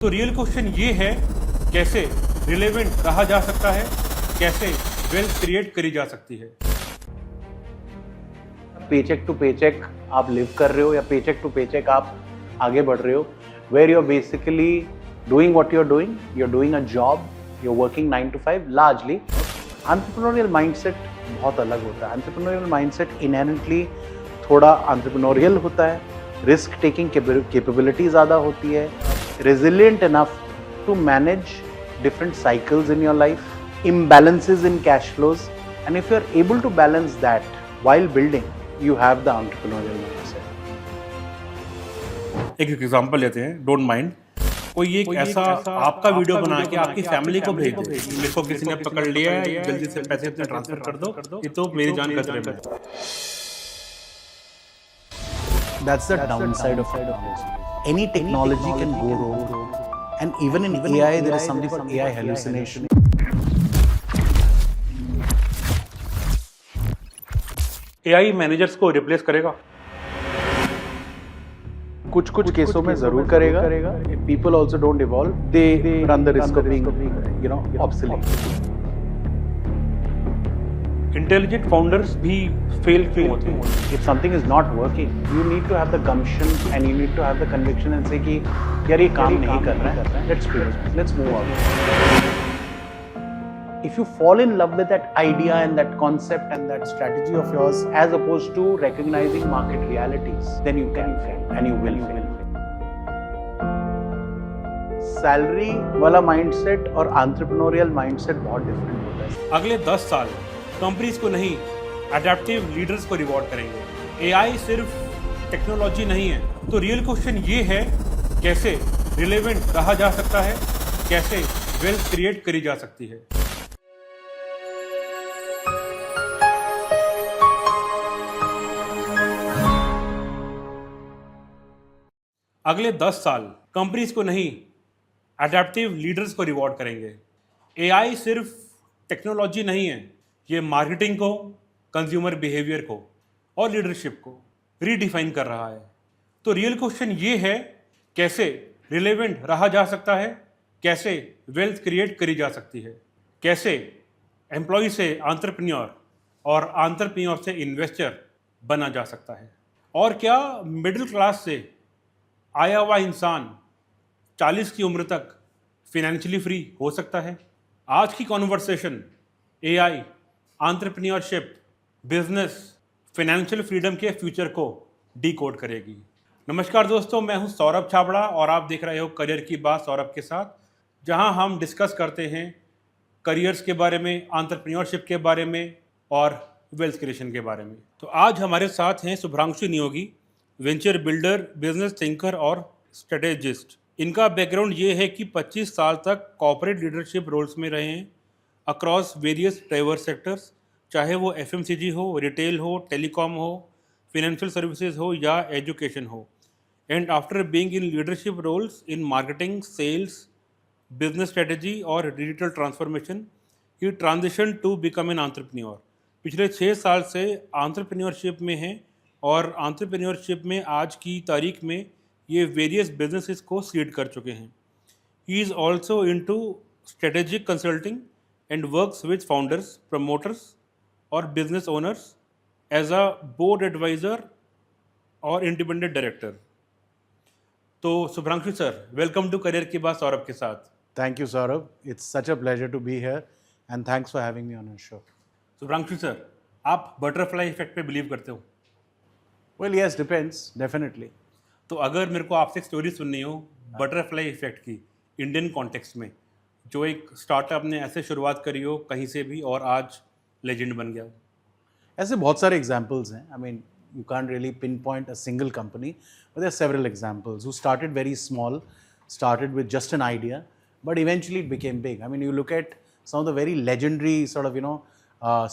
तो real question ये है, कैसे रिलेवेंट रहा जा सकता है, कैसे वेल्थ क्रिएट करी जा सकती है। पेचेक टू पेचेक आप लिव कर रहे हो या पेचेक टू पेचेक आप आगे बढ़ रहे हो, where you are basically doing what you are doing a job, you are working 9 to 5 largely. Entrepreneurial mindset बहुत अलग होता है। एंटरप्रेन्योरियल माइंडसेट इनहेरेंटली थोड़ा एंटरप्रेन्योरियल होता है, रिस्क टेकिंग कैपेबिलिटी ज़्यादा होती है, resilient enough to manage different cycles in your life, imbalances in cash flows, and if you are able to balance that while building, you have the entrepreneurial mindset. एक example लेते हैं, don't mind. कोई एक ऐसा आपका video बना के आपकी फैमिली को भेज दे, मेरे को किसी ने पकड़ लिया है, जल्दी से पैसे अपने ट्रांसफर कर दो, ये तो मेरी जान खतरे में है। That's the downside of technology. Any technology can go wrong, and even in AI there is something called AI hallucination. AI managers को रिप्लेस करेगा? कुछ केसों में जरूर करेगा। People also don't evolve. They run the risk of being, obsolete. Intelligent founders भी fail क्यों होते हैं? If something is not working, you need to have the gumption and you need to have the conviction and say कि यार ये काम नहीं कर रहा है, let's pivot, let's move on. If you fall in love with that idea and that concept and that strategy of yours as opposed to recognizing market realities, then you can fail and you will fail. Salary वाला mindset और entrepreneurial mindset बहुत different होता है। अगले 10 साल companies को नहीं, adaptive leaders को रिवॉर्ड करेंगे। एआई सिर्फ टेक्नोलॉजी नहीं है। तो रियल क्वेश्चन ये है, कैसे रिलेवेंट रहा जा सकता है, कैसे वेल्थ क्रिएट करी जा सकती है। अगले 10 साल कंपनीज को नहीं, अडेप्टिव लीडर्स को रिवॉर्ड करेंगे। एआई सिर्फ टेक्नोलॉजी नहीं है, ये मार्केटिंग को, कंज्यूमर बिहेवियर को और लीडरशिप को रीडिफाइन कर रहा है। तो रियल क्वेश्चन ये है, कैसे रिलेवेंट रहा जा सकता है, कैसे वेल्थ क्रिएट करी जा सकती है, कैसे एम्प्लॉय से एंटरप्रेन्योर और एंटरप्रेन्योर से इन्वेस्टर बना जा सकता है, और क्या मिडिल क्लास से आया हुआ इंसान 40 की उम्र तक फिनेंशियली फ्री हो सकता है। आज की conversation AI, entrepreneurship, business, financial freedom के फ्यूचर को डीकोड करेगी। नमस्कार दोस्तों, मैं हूं सौरभ छाबड़ा और आप देख रहे हो करियर की बात सौरभ के साथ, जहां हम डिस्कस करते हैं करियर्स के बारे में, एंटरप्रेन्योरशिप के बारे में और वेल्थ क्रिएशन के बारे में। तो आज हमारे साथ हैं Shubhranshu Neogi, venture builder, business thinker और स्ट्रेटेजिस्ट। इनका बैकग्राउंड ये है कि 25 साल तक कॉर्पोरेट लीडरशिप रोल्स में रहे हैं अक्रॉस वेरियस डाइवर्स सेक्टर्स, चाहे वो एफएमसीजी हो, रिटेल हो, टेलीकॉम हो, फिनेंशियल सर्विसेज हो या एजुकेशन हो। And after being in leadership roles in marketing, sales, business strategy और digital transformation, he transition to become an entrepreneur. पिछले 6 साल से एंटरप्रेन्योरशिप में हैं और एंटरप्रेन्योरशिप में आज की तारीख में ये वेरियस बिजनेसेस को सीड कर चुके हैं। He is also into strategic consulting and works with founders, promoters or business owners as a board advisor or independent director. तो Shubhranshu sir, welcome to career की बात सौरभ के साथ। Thank you, Saurabh. It's such a pleasure to be here, and thanks for having me on your show. Shubhranshu sir, आप butterfly effect पे believe करते हो? Well, yes, depends, definitely. तो अगर मेरे को आपसे एक स्टोरी सुननी हो बटरफ्लाई इफेक्ट की इंडियन कॉन्टेक्स्ट में, जो एक स्टार्टअप ने ऐसे शुरुआत करी हो कहीं से भी और आज लेजेंड बन गया हो। ऐसे बहुत सारे एग्जाम्पल्स हैं। I mean you can't really pinpoint a single company, but there are several examples who started very small, started with just an idea, but eventually it became big. I mean, you look at some of the very legendary sort of,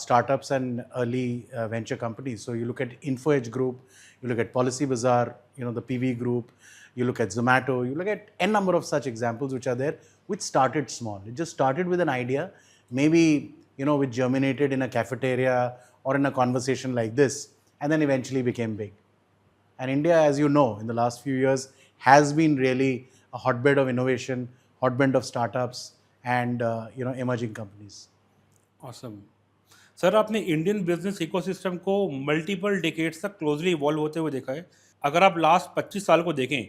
startups and early venture companies. So you look at InfoEdge Group, you look at Policy Bazaar, the PV Group, you look at Zomato, you look at n number of such examples which are there, which started small. It just started with an idea, maybe, which germinated in a cafeteria or in a conversation like this, and then eventually became big. And India, as you know, in the last few years has been really a hotbed of innovation, hotbed of startups, and emerging companies. Awesome. Sir आपने Indian business ecosystem को multiple decades तक closely evolve होते हुए देखा है। अगर आप last 25 साल को देखें,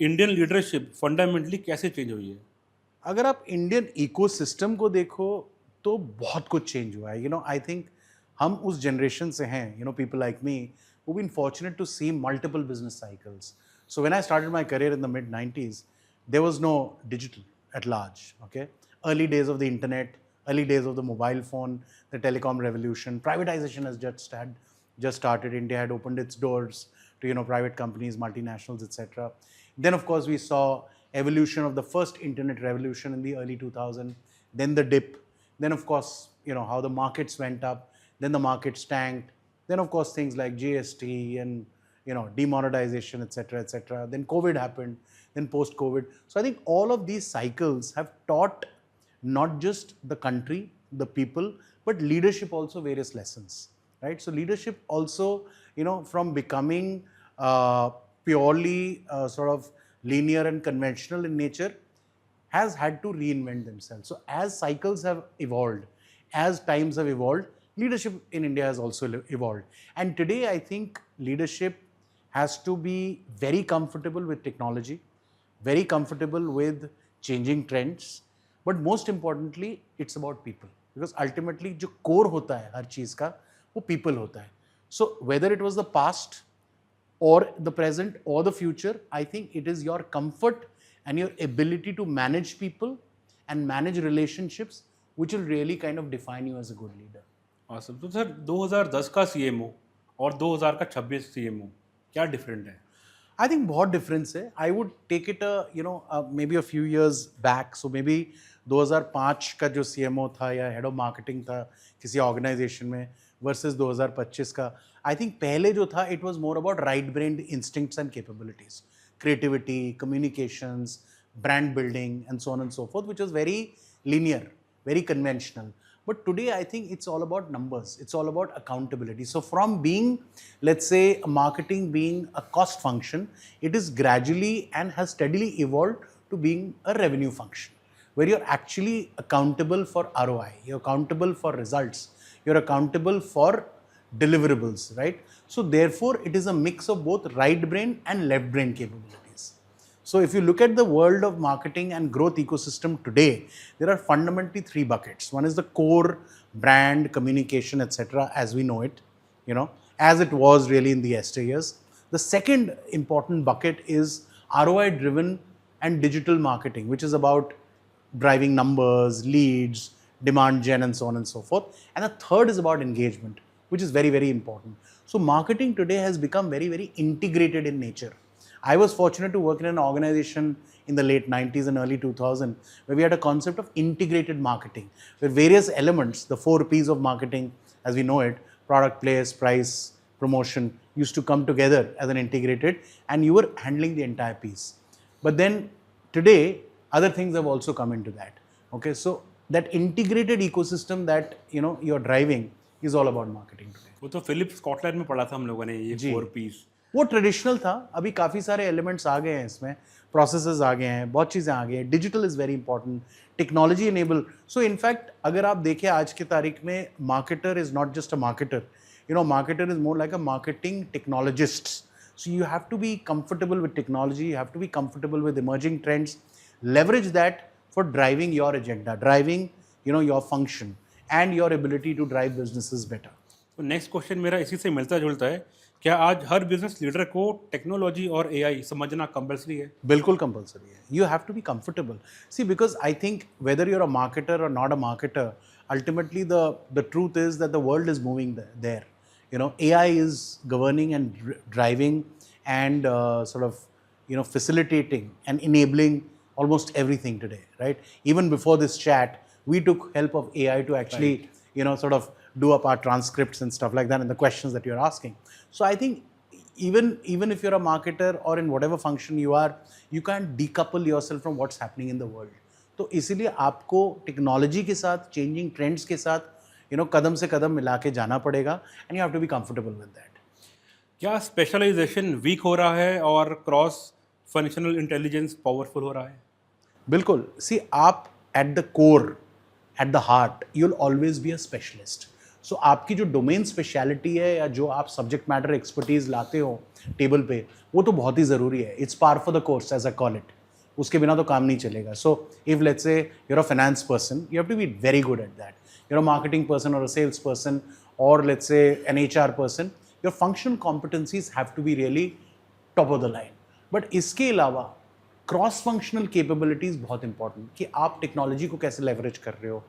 इंडियन लीडरशिप फंडामेंटली कैसे चेंज हुई है? अगर आप इंडियन इकोसिस्टम को देखो तो बहुत कुछ चेंज हुआ है। आई थिंक हम उस जनरेशन से हैं, people like me who've been fortunate to see multiple business cycles. So when I started my career in the mid 90s, there was no digital at large. Okay, early days of the internet, early days of the mobile phone, the telecom revolution, privatization has just started. India had opened its doors to private companies, multinationals, etc. Then of course we saw evolution of the first internet revolution in the early 2000s. Then the dip. Then of course how the markets went up. Then the markets tanked. Then of course things like GST and demonetization, etc. Then COVID happened. Then post-COVID. So I think all of these cycles have taught not just the country, the people, but leadership also various lessons, right? So leadership also, from becoming purely sort of linear and conventional in nature, has had to reinvent themselves. So as cycles have evolved, as times have evolved, leadership in India has also evolved. And today I think leadership has to be very comfortable with technology, very comfortable with changing trends, but most importantly, it's about people. Because ultimately, जो core होता है हर चीज़ का, वो people होता है. So whether it was the past or the present or the future, I think it is your comfort and your ability to manage people and manage relationships which will really kind of define you as a good leader. Awesome. तो sir 2010 का CMO और 2000 का 26 CMO क्या different है? I think बहुत difference है. I would take it maybe a few years back. So maybe 2005 का जो CMO था या head of marketing था किसी organization में versus 2025 का, I think पहले जो था it was more about right-brained instincts and capabilities, creativity, communications, brand building, and so on and so forth, which was very linear, very conventional. But today, I think it's all about numbers. It's all about accountability. So from being, let's say, marketing being a cost function, it is gradually and has steadily evolved to being a revenue function, where you're actually accountable for ROI, you're accountable for results, you're accountable for deliverables, right? So therefore, it is a mix of both right brain and left brain capabilities. So if you look at the world of marketing and growth ecosystem today, there are fundamentally three buckets. One is the core brand, communication, etc., as we know it, as it was really in the yesteryears. The second important bucket is ROI-driven and digital marketing, which is about driving numbers, leads, demand gen, and so on and so forth. And the third is about engagement, which is very, very important. So marketing today has become very, very integrated in nature. I was fortunate to work in an organization in the late 90s and early 2000 where we had a concept of integrated marketing, where various elements, the 4 Ps of marketing as we know it, product, place, price, promotion, used to come together as an integrated, and you were handling the entire piece. But then today, other things have also come into that. Okay, so that integrated ecosystem that you're driving is all about marketing today. वो तो Philip Scotland में पढ़ा था हम लोगों ने ये 4 piece. वो ट्रेडिशनल था, अभी काफ़ी सारे एलिमेंट्स आ गए हैं इसमें, प्रोसेसेस आ गए हैं, बहुत चीज़ें आ गई हैं, digital is very important, technology enable. So in fact अगर आप देखें आज की तारीख में, marketer is not just a marketer, marketer is more like a marketing technologist. So you have to be comfortable with technology, you have to be comfortable with emerging trends, leverage that for driving your agenda, driving your function and your ability to drive businesses better. तो next question मेरा इसी से मिलता जुलता है, क्या आज हर business leader को टेक्नोलॉजी और एआई समझना कंपल्सरी है? बिल्कुल कंपल्सरी है. You have to be comfortable. See, because I think whether you're a marketer or not a marketer, ultimately the truth is that the world is moving there. AI is governing and driving and sort of facilitating and enabling almost everything today, right? Even before this chat, we took help of AI to actually sort of do up our transcripts and stuff like that and the questions that you're asking. So I think even if you're a marketer or in whatever function you are, you can't decouple yourself from what's happening in the world. तो इसीलिए आपको technology के साथ, changing trends के साथ कदम से कदम मिला के जाना पड़ेगा, and you have to be comfortable with that. क्या स्पेशलाइजेशन वीक हो रहा है और क्रॉस फंक्शनल इंटेलिजेंस पावरफुल हो रहा है? बिल्कुल, सी आप at the core, at the heart, you will always be a specialist. So आपकी जो डोमेन स्पेशलिटी है या जो आप सब्जेक्ट मैटर एक्सपर्टीज लाते हो टेबल पे, वो तो बहुत ही ज़रूरी है. It's par for the course as a call it. उसके बिना तो काम नहीं चलेगा. So if let's say you're a finance person, you have to be very good at that. You're a marketing person or a sales person, or let's say an HR person, your functional competencies have to be really top of the line. But इसके अलावा cross functional capabilities बहुत important, कि आप technology को कैसे leverage कर रहे हो,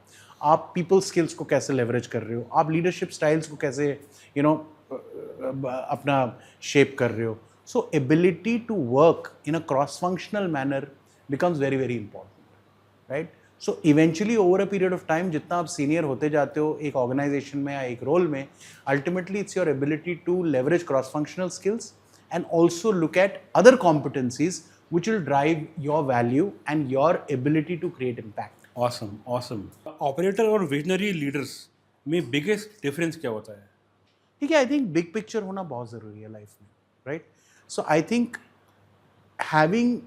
आप पीपल स्किल्स को कैसे लेवरेज कर रहे हो, आप लीडरशिप स्टाइल्स को कैसे अपना शेप कर रहे हो. So ability to work in a cross functional manner becomes very very important, right. So eventually over a period of time जितना आप सीनियर होते जाते हो एक ऑर्गेनाइजेशन में या एक रोल में, ultimately it's your ability to leverage cross functional skills and also look at other competencies which will drive your value and your ability to create impact. Awesome awesome. Operator और visionary leaders में biggest difference क्या होता है? ठीक है, I think big picture होना बहुत ज़रूरी है लाइफ में, right. So I think having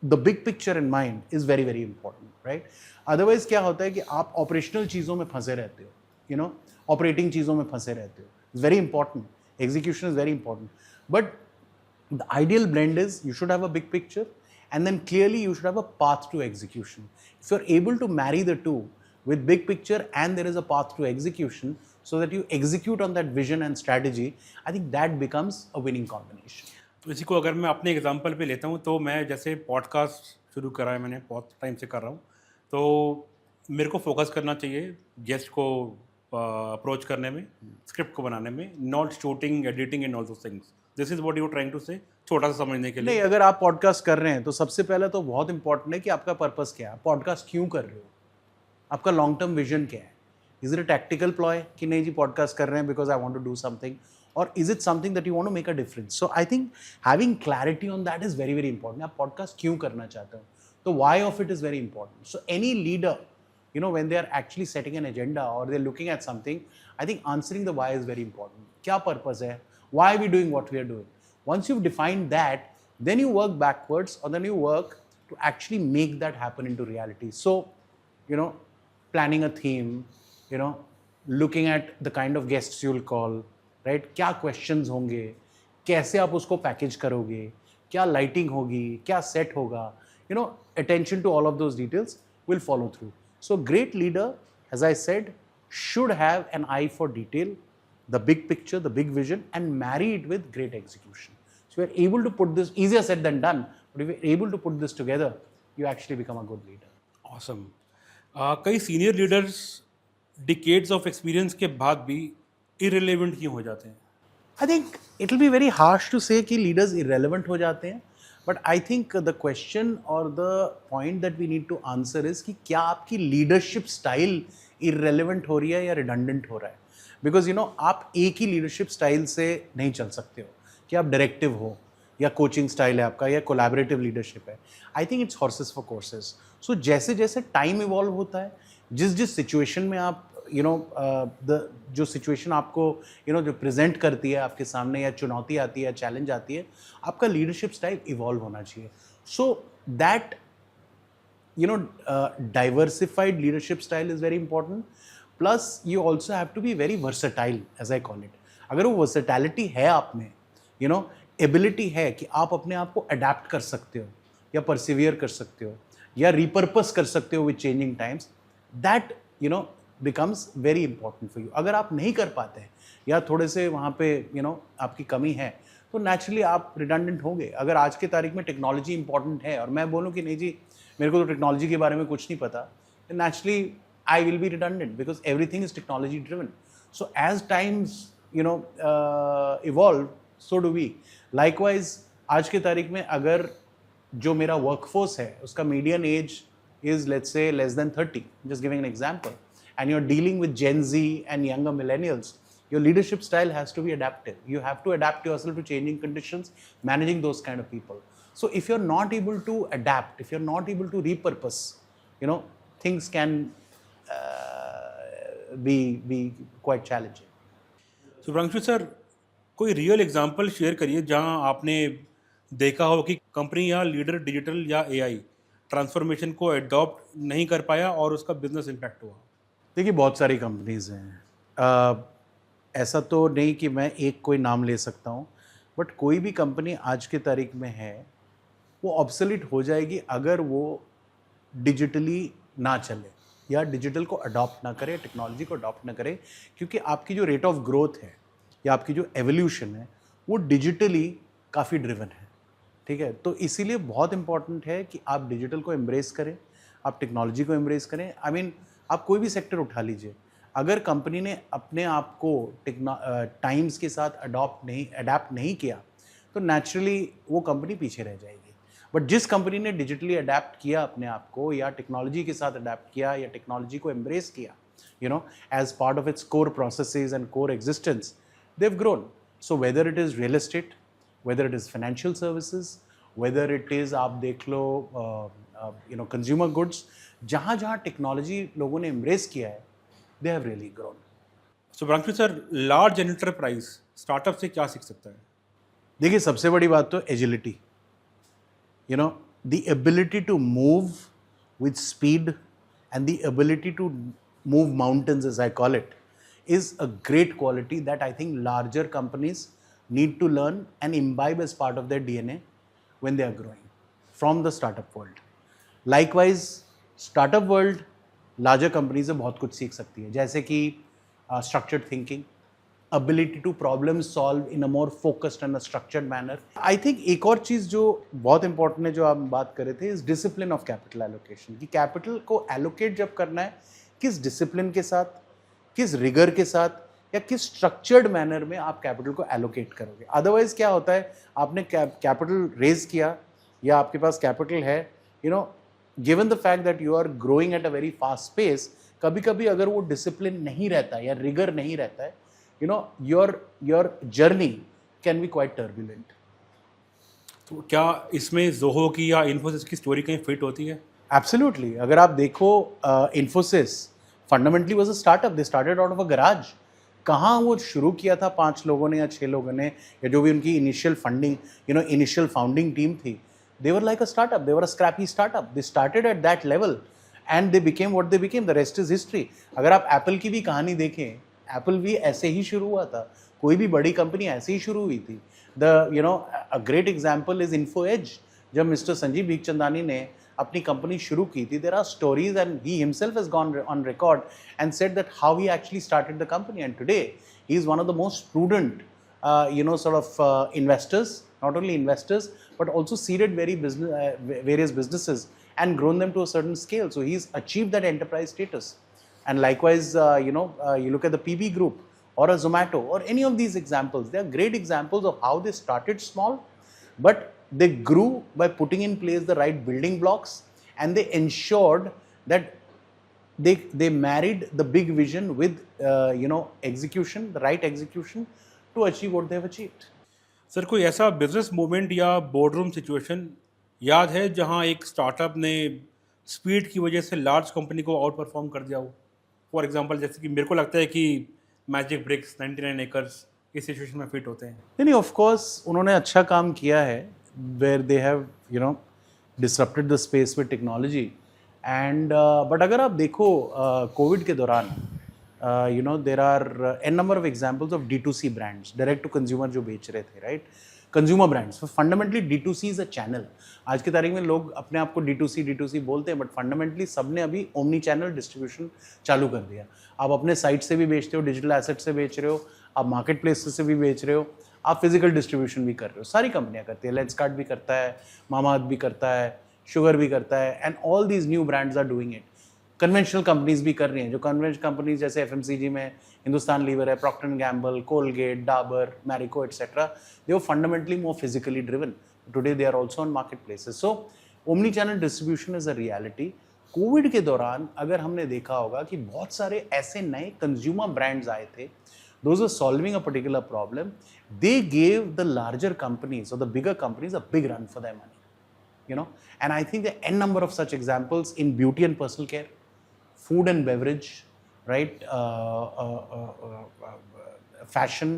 the big picture in mind is very very important, right. Otherwise क्या होता है कि आप ऑपरेशनल चीज़ों में फंसे रहते हो, ऑपरेटिंग चीज़ों में फंसे रहते हो. It's very important. Execution is very important, but the ideal blend is you should have a big picture and then clearly you should have a path to execution. If you're able to marry the two with big picture and there is a path to execution so that you execute on that vision and strategy, I think that becomes a winning combination. तो इसी को अगर मैं अपने example पे लेता हूँ तो मैं जैसे पॉडकास्ट शुरू करा है, मैंने बहुत टाइम से कर रहा हूँ, तो मेरे को फोकस करना चाहिए गेस्ट को अप्रोच करने में, स्क्रिप्ट को बनाने में, not shooting, editing and all those things. This is what you are trying to say, छोटा सा समझने के लिए. नहीं, अगर आप पॉडकास्ट कर रहे हैं तो सबसे पहले तो बहुत इंपॉर्टेंट है कि आपका पर्पस क्या है, पॉडकास्ट क्यों कर रहे हो, आपका लॉन्ग टर्म विजन क्या है. Is it a tactical ploy कि नहीं जी पॉडकास्ट कर रहे हैं because I want to do something, और is it something that you want to make a difference. So I think having clarity on that is very very important. आप podcast क्यों करना चाहते हो, तो why of it is very important. So any leader, when they are actually setting an agenda or they're looking at something, I think answering the why is very important. क्या purpose है? Why are we doing what we are doing? Once you've defined that, then you work backwards, or then you work to actually make that happen into reality. So, planning a theme, looking at the kind of guests you'll call, right? क्या questions होंगे? कैसे आप उसको package करोगे? क्या lighting होगी? क्या set होगा? Attention to all of those details will follow through. So great leader, as I said, should have an eye for detail, the big picture, the big vision, and marry it with great execution. So you are able to put this, easier said than done, but if you are able to put this together, you actually become a good leader. Awesome. कई senior leaders decades of experience के बाद भी irrelevant क्यों हो जाते हैं? I think it will be very harsh to say कि leaders irrelevant हो जाते हैं, but I think the question or the point that we need to answer is कि क्या आपकी leadership style irrelevant हो रही है या redundant हो रहा है. Because आप एक ही leadership style से नहीं चल सकते हो, कि आप directive हो या coaching style है आपका या collaborative leadership है. I think it's horses for courses. So जैसे जैसे time evolve होता है, जिस situation में आप जो सिचुएशन आपको जो प्रेजेंट करती है आपके सामने, या चुनौती आती है या चैलेंज आती है, आपका लीडरशिप स्टाइल इवॉल्व होना चाहिए. So that diversified leadership style is very important. Plus you also have to be very versatile, as I call it. अगर वो वर्सेटैलिटी है आप में, एबिलिटी है कि आप अपने आप को अडेप्ट कर सकते हो या परसिवियर कर सकते हो या रिपर्पस कर सकते हो with changing times, that becomes very important for you. अगर आप नहीं कर पाते हैं या थोड़े से वहाँ पे आपकी कमी है, तो नेचुरली आप रिडंडेंट होंगे. अगर आज के तारीख में टेक्नोलॉजी इंपॉर्टेंट है और मैं बोलूँ कि नहीं जी मेरे को तो टेक्नोलॉजी के बारे में कुछ नहीं पता, naturally I will be redundant because everything is technology driven. So as times evolve, so do we. Likewise आज के तारीख में अगर जो मेरा वर्कफोर्स है उसका median age is let's say less than 30, just giving an example, and you're dealing with Gen Z and younger millennials, your leadership style has to be adaptive. You have to adapt yourself to changing conditions, managing those kind of people. So if you're not able to adapt, if you're not able to repurpose, things can be quite challenging. Supranshu sir, कोई real example share करिए जहां आपने देखा हो कि company या leader digital या AI transformation को अडॉप्ट नहीं कर पाया और उसका बिजनेस इम्पैक्ट हुआ? देखिए बहुत सारी कंपनीज हैं। ऐसा तो नहीं कि मैं एक कोई नाम ले सकता हूँ, बट कोई भी कंपनी आज की तारीख में है वो ऑब्सोलीट हो जाएगी अगर वो डिजिटली ना चले या डिजिटल को अडॉप्ट ना करे, टेक्नोलॉजी को अडॉप्ट ना करे, क्योंकि आपकी जो रेट ऑफ ग्रोथ है या आपकी जो एवोल्यूशन है वो डिजिटली काफ़ी ड्रिवन है। ठीक है, तो इसीलिए बहुत इंपॉर्टेंट है कि आप डिजिटल को एम्ब्रेस करें, आप टेक्नोलॉजी को एम्ब्रेस करें। आई मीन आप कोई भी सेक्टर उठा लीजिए, अगर कंपनी ने अपने आप को टाइम्स के साथ अडैप्ट नहीं किया तो नेचुरली वो कंपनी पीछे रह जाएगी। बट जिस कंपनी ने डिजिटली अडैप्ट किया अपने आप को या टेक्नोलॉजी के साथ अडैप्ट किया या टेक्नोलॉजी को एम्ब्रेस किया, as part of its core processes and core existence, they have grown. So whether it is real estate, whether it is financial services, whether it is आप देख लो consumer goods, जहाँ जहाँ technology लोगों ने embrace किया है, they have really grown. Shubhranshu sir, large enterprise startup से क्या सीख सकता है? देखिए सबसे बड़ी बात तो agility, the ability to move with speed and the ability to move mountains, as I call it, is a great quality that I think larger companies need to learn and imbibe as part of their DNA when they are growing from the startup world. Likewise, startup world larger companies से बहुत कुछ सीख सकती है, जैसे कि structured thinking, ability to problem solve in a more focused and a structured manner. I think एक और चीज़ जो बहुत important है जो आप बात कर रहे थे is discipline of capital allocation, कि capital को allocate जब करना है किस discipline के साथ, किस rigor के साथ या किस structured manner में आप capital को allocate करोगे। Otherwise क्या होता है, आपने capital raise किया या आपके पास capital है, given the fact that you are growing at a very fast pace, कभी कभी अगर वो discipline नहीं रहता है या rigor नहीं रहता है, your journey can be quite turbulent. तो क्या इसमें जोहो की या इन्फोसिस की स्टोरी कहीं फिट होती है? Absolutely. अगर आप देखो Infosys fundamentally was a startup. They started out of a garage. कहाँ वो शुरू किया था 5 लोगों ने या 6 लोगों ने या जो भी उनकी initial funding, initial founding team थी. They were like a startup. They were a scrappy startup. They started at that level and they became what they became. The rest is history. अगर आप Apple की भी कहानी देखें, Apple भी ऐसे ही शुरू हुआ था, कोई भी बड़ी कंपनी ऐसे ही शुरू हुई थी. A great example is InfoEdge. जब मिस्टर संजीव भीखचंदानी ने अपनी कंपनी शुरू की थी, there are stories and he himself has gone on record and said that how he actually started the company, and today he is one of the most prudent investors, not only investors but also seeded various businesses and grown them to a certain scale. So he's achieved that enterprise status. And likewise, you look at the PB Group or a Zomato or any of these examples, they are great examples of how they started small, but they grew by putting in place the right building blocks, and they ensured that they married the big vision with execution, the right execution to achieve what they have achieved. Sir, कोई ऐसा business moment या boardroom situation याद है जहां एक startup ने speed की वजह से लार्ज कंपनी को आउट परफॉर्म कर दिया हो? फॉर एग्जांपल, जैसे कि मेरे को लगता है कि मैजिक ब्रिक्स, 99 एकर्स इस सिचुएशन में फिट होते हैं। नहीं, ऑफ कोर्स उन्होंने अच्छा काम किया है, where they have disrupted the space with technology and but अगर आप देखो कोविड के दौरान there are an number of examples of D2C brands, direct to consumer जो बेच रहे थे, right, consumer brands. Fundamentally D2C is a channel. आज की तारीख में लोग अपने आप को D2C बोलते हैं, बट फंडामेंटली सबने अभी ओमनी चैनल डिस्ट्रीब्यूशन चालू कर दिया. आप अपने साइट से भी बेचते हो, डिजिटल एसेट से बेच रहे हो, आप मार्केट प्लेस से भी बेच रहे हो, आप फिजिकल डिस्ट्रीब्यूशन भी कर रहे हो. सारी कंपनियां करती है, लेंसकार्ट भी करता है, मामाअर्थ भी करता है, शुगर भी करता है, and all these new brands are doing it. Conventional companies भी कर रही हैं, जो कन्वेंशनल कंपनीज जैसे FMCG में हिंदुस्तान लीवर है, Procter and Gamble, Colgate, Dabur, Marico etcetera, they were fundamentally more physically driven. Today they are also on marketplaces. So omnichannel distribution is a reality. Covid के दौरान अगर हमने देखा होगा कि बहुत सारे ऐसे नए कंज्यूमर ब्रांड्स आए थे, those were solving a particular problem. They gave the larger companies or the bigger companies a big run for their money, and I think there are n number of such examples in beauty and personal care, food and beverage, right, fashion,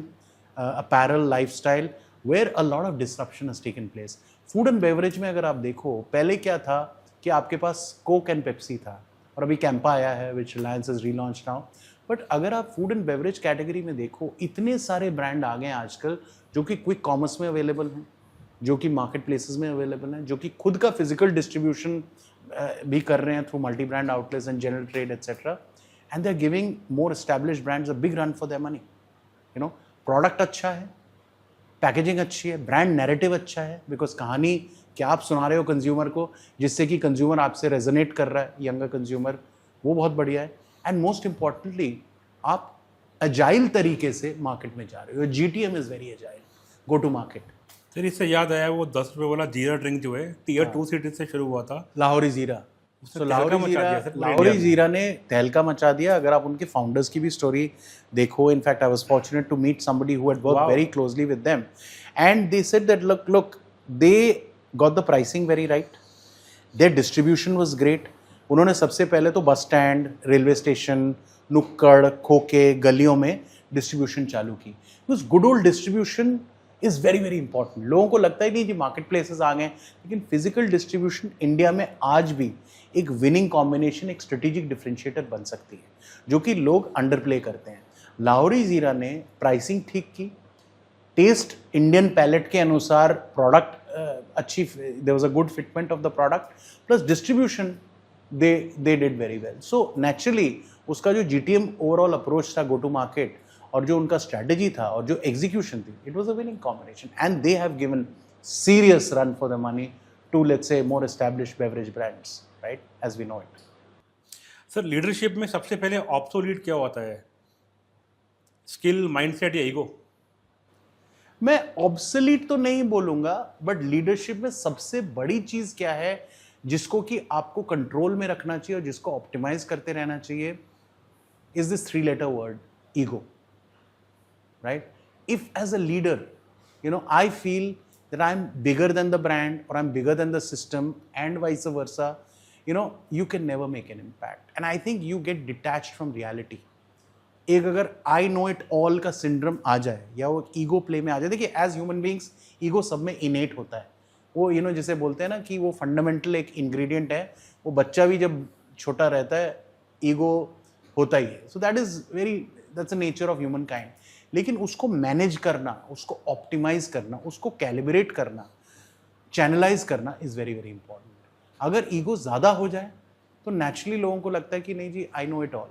apparel, lifestyle. where a lot of disruption has taken place. Food and beverage में अगर आप देखो, पहले क्या था कि आपके पास Coke and Pepsi था, और अभी कैंपा आया है which Reliance is relaunch now. But अगर आप फूड एंड बेवरेज कैटेगरी में देखो, इतने सारे ब्रांड आ गए हैं आजकल जो कि क्विक कॉमर्स में अवेलेबल हैं, जो कि मार्केट प्लेसेस में अवेलेबल हैं, जो कि खुद का फिजिकल डिस्ट्रीब्यूशन भी कर रहे हैं through multi brand outlets and general trade etcetera. And they are giving more established brands a big run for their money. You know, product अच्छा है, पैकेजिंग अच्छी है, ब्रांड नैरेटिव अच्छा है, बिकॉज कहानी क्या आप सुना रहे हो कंज्यूमर को जिससे कि कंज्यूमर आपसे रेजोनेट कर रहा है, यंगर कंज्यूमर, वो बहुत बढ़िया है. एंड मोस्ट इंपॉर्टेंटली आप अजाइल तरीके से मार्केट में जा रहे हो. GTM is very agile, go to market. Sir इससे याद आया वो 10 रुपये वाला जीरा ड्रिंक जो है टियर 2 सिटी से शुरू हुआ था, लाहौरी जीरा. उसने तहलका मचा दिया सर पूरे लाहौरी इंडिया में। जीरा ने तहलका मचा दिया. अगर आप उनके फाउंडर्स की भी स्टोरी देखो, in fact I was fortunate to meet somebody who had worked Wow. Very closely with them, and they said that look they got the pricing very right, their distribution was great. उन्होंने सबसे पहले तो bus stand, railway station, नुक्कड़, खोके, गलियों में distribution चालू की. Because good old distribution is very very important. लोगों को लगता है नहीं जी मार्केट प्लेसेस आ गए, लेकिन फिजिकल डिस्ट्रीब्यूशन इंडिया में आज भी एक विनिंग कॉम्बिनेशन, एक स्ट्रेटेजिक डिफरेंशिएटर बन सकती है, जो कि लोग अंडर प्ले करते हैं. लाहौरी जीरा ने प्राइसिंग ठीक की, टेस्ट इंडियन पैलेट के अनुसार, प्रोडक्ट अच्छी, there was a good fitment of the product, plus distribution they did very well. So naturally उसका जो GTM ओवरऑल अप्रोच था, गो टू मार्केट, और जो उनका स्ट्रैटेजी था और जो एग्जीक्यूशन थी, it was a winning combination. And they have given serious run for the money to let's say more established beverage brands, right, as we know it. Sir leadership में सबसे पहले ऑब्सोलीट क्या होता है, स्किल, माइंडसेट या ego? मैं obsolete तो नहीं बोलूंगा, बट लीडरशिप में सबसे बड़ी चीज क्या है जिसको कि आपको कंट्रोल में रखना चाहिए और जिसको ऑप्टिमाइज करते रहना चाहिए, is this 3 letter word, ego. Right? If as a leader, you know, I feel that I'm bigger than the brand or I'm bigger than the system and vice versa, you know, you can never make an impact. And I think you get detached from reality. एक अगर आई know it all का syndrome आ जाए या वो ego play में आ जाए, देखिए as human beings ego सब में इनेट होता है. वो यू नो जिसे बोलते हैं ना कि वो फंडामेंटल एक इंग्रेडिएंट है. वो बच्चा भी जब छोटा रहता है ईगो होता ही है. So that is very, that's a nature of human kind. लेकिन उसको मैनेज करना, उसको ऑप्टिमाइज करना, उसको कैलिब्रेट करना, चैनलाइज करना इज वेरी वेरी इंपॉर्टेंट. अगर ईगो ज़्यादा हो जाए तो नेचुरली लोगों को लगता है कि नहीं जी I know it all,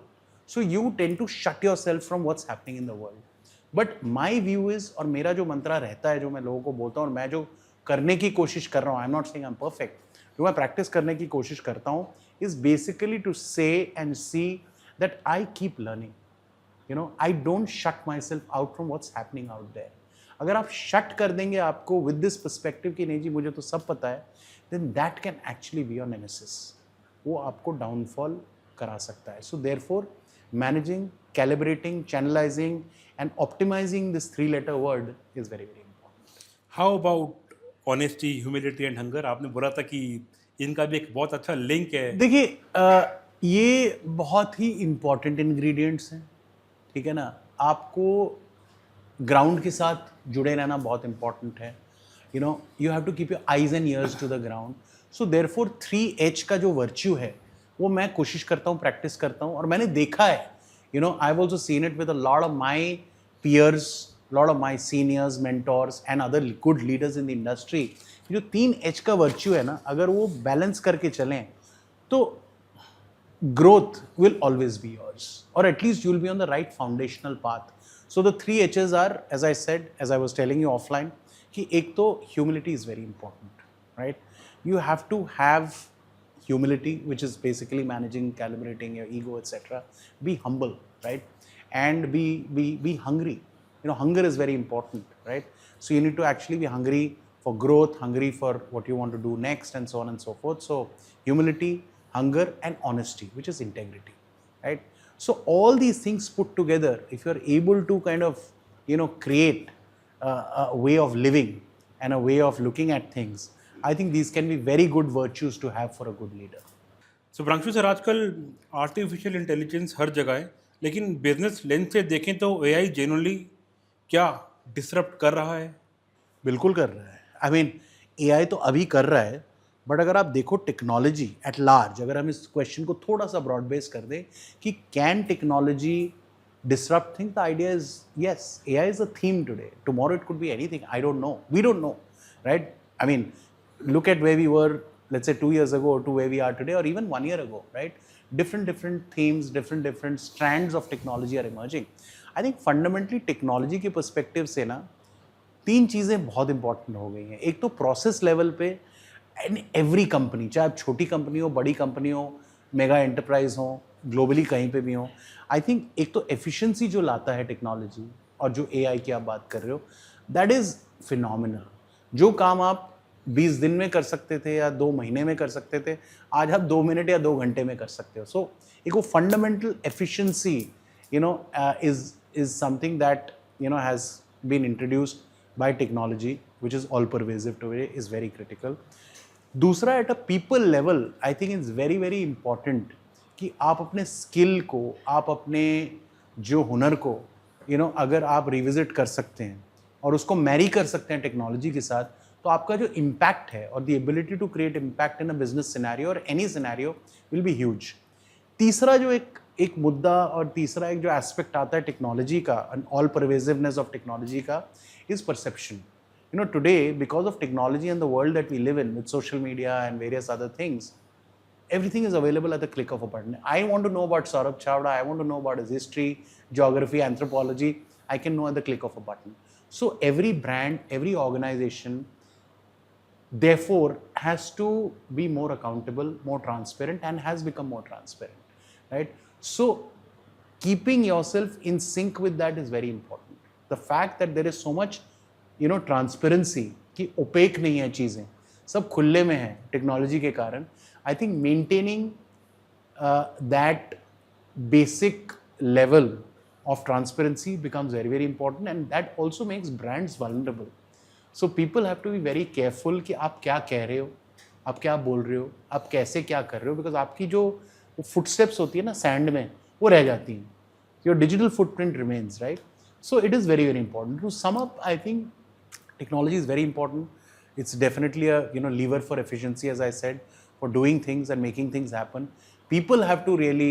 so you tend to shut your self from what's happening in the world. But my view is, और मेरा जो मंत्रा रहता है, जो मैं लोगों को बोलता हूँ और मैं जो करने की कोशिश कर रहा हूँ, I am not saying I am perfect, जो मैं प्रैक्टिस करने की कोशिश करता हूँ इज बेसिकली टू से and see that I keep learning. You know, I don't shut myself out from what's happening out there. अगर आप शट कर देंगे आपको with this perspective कि नहीं जी मुझे तो सब पता है, then that can actually be your nemesis. वो आपको डाउनफॉल करा सकता है. So therefore, managing, calibrating, channelizing and optimizing this 3 letter word is very very important. How about honesty, humility and hunger? आपने बोला था कि इनका भी एक बहुत अच्छा लिंक है. देखिए ये बहुत ही इंपॉर्टेंट इंग्रेडिएंट्स हैं, ठीक है ना. आपको ग्राउंड के साथ जुड़े रहना बहुत इंपॉर्टेंट है. You know, you have to keep your eyes and ears to the ground. So therefore 3H का जो वर्च्यू है वो मैं कोशिश करता हूँ, प्रैक्टिस करता हूँ, और मैंने देखा है, you know, I have also seen it with a lot of my peers, lot of my seniors, mentors and other good leaders in the industry. जो 3H का वर्च्यू है ना, अगर वो बैलेंस करके चलें तो growth will always be yours, or at least you'll be on the right foundational path. So the 3 H's are, as I said, as I was telling you offline, कि एक तो humility is very important, right? You have to have humility, which is basically managing, calibrating your ego, etc. Be humble, right? And be hungry. You know, hunger is very important, right? So you need to actually be hungry for growth, hungry for what you want to do next, and so on and so forth. So humility, hunger and honesty, which is integrity, right? So all these things put together, if you're able to kind of, you know, create a way of living and a way of looking at things, I think these can be very good virtues to have for a good leader. So Pranshu sir, आजकल artificial intelligence हर जगह है, लेकिन business lens से देखें तो AI genuinely क्या disrupt कर रहा है? बिल्कुल कर रहा है। आई मीन एआई तो अभी कर रहा है, बट अगर आप देखो टेक्नोलॉजी एट लार्ज, अगर हम इस क्वेश्चन को थोड़ा सा ब्रॉड बेस कर दें कि can technology disrupt things, the idea is yes, AI is a theme today. Tomorrow it could be anything. I don't know. We don't know, right? I mean, look at where we were, let's say 2 years ago, to where we are today, or even 1 year ago, right? Different themes, different strands of technology are emerging. I think fundamentally technology के perspective से ना 3 चीज़ें बहुत important हो गई हैं। एक तो प्रोसेस लेवल पे, एंड एवरी कंपनी, चाहे आप छोटी कंपनी हो, बड़ी कंपनी हो, मेगा एंटरप्राइज हो, ग्लोबली कहीं पे भी हो, आई थिंक एक तो एफिशिएंसी जो लाता है टेक्नोलॉजी, और जो एआई की आप बात कर रहे हो, दैट इज़ फिनोमिनल। जो काम आप 20 दिन में कर सकते थे या 2 महीने में कर सकते थे, आज आप 2 मिनट या 2 घंटे में कर सकते हो। सो एक वो fundamental efficiency is something that has been introduced by technology, which is all pervasive today, is very critical. दूसरा, at a people level, I think it's very very important कि आप अपने स्किल को, आप अपने जो हुनर को अगर आप रिविजिट कर सकते हैं और उसको मैरी कर सकते हैं टेक्नोलॉजी के साथ, तो आपका जो इम्पैक्ट है और the ability to create impact in a business scenario और any scenario will be huge. तीसरा जो एक मुद्दा और तीसरा एक जो एस्पेक्ट आता है टेक्नोलॉजी का, ऑल परवेसिवनेस ऑफ टेक्नोलॉजी का, is perception. Today, because of technology and the world that we live in with social media and various other things, everything is available at the click of a button. I want to know about Saurabh Chawda, I want to know about his history, geography, anthropology, I can know at the click of a button. So every brand, every organization, therefore, has to be more accountable, more transparent, and has become more transparent, right? So keeping yourself in sync with that is very important. The fact that there is so much transparency, कि OPEC नहीं है चीज़ें, सब खुले में है technology के कारण, I think maintaining that basic level of transparency becomes very very important, and that also makes brands vulnerable. So people have to be very careful कि आप क्या कह रहे हो, आप क्या बोल रहे हो, आप कैसे क्या कर रहे हो, बिकॉज आपकी जो फुटस्टेप्स होती है ना सैंड में, वो रह जाती हैं. Your digital footprint remains, right? So it is very very important. To sum up, I think technology is very important. It's definitely a lever for efficiency, as I said, for doing things and making things happen. People have to really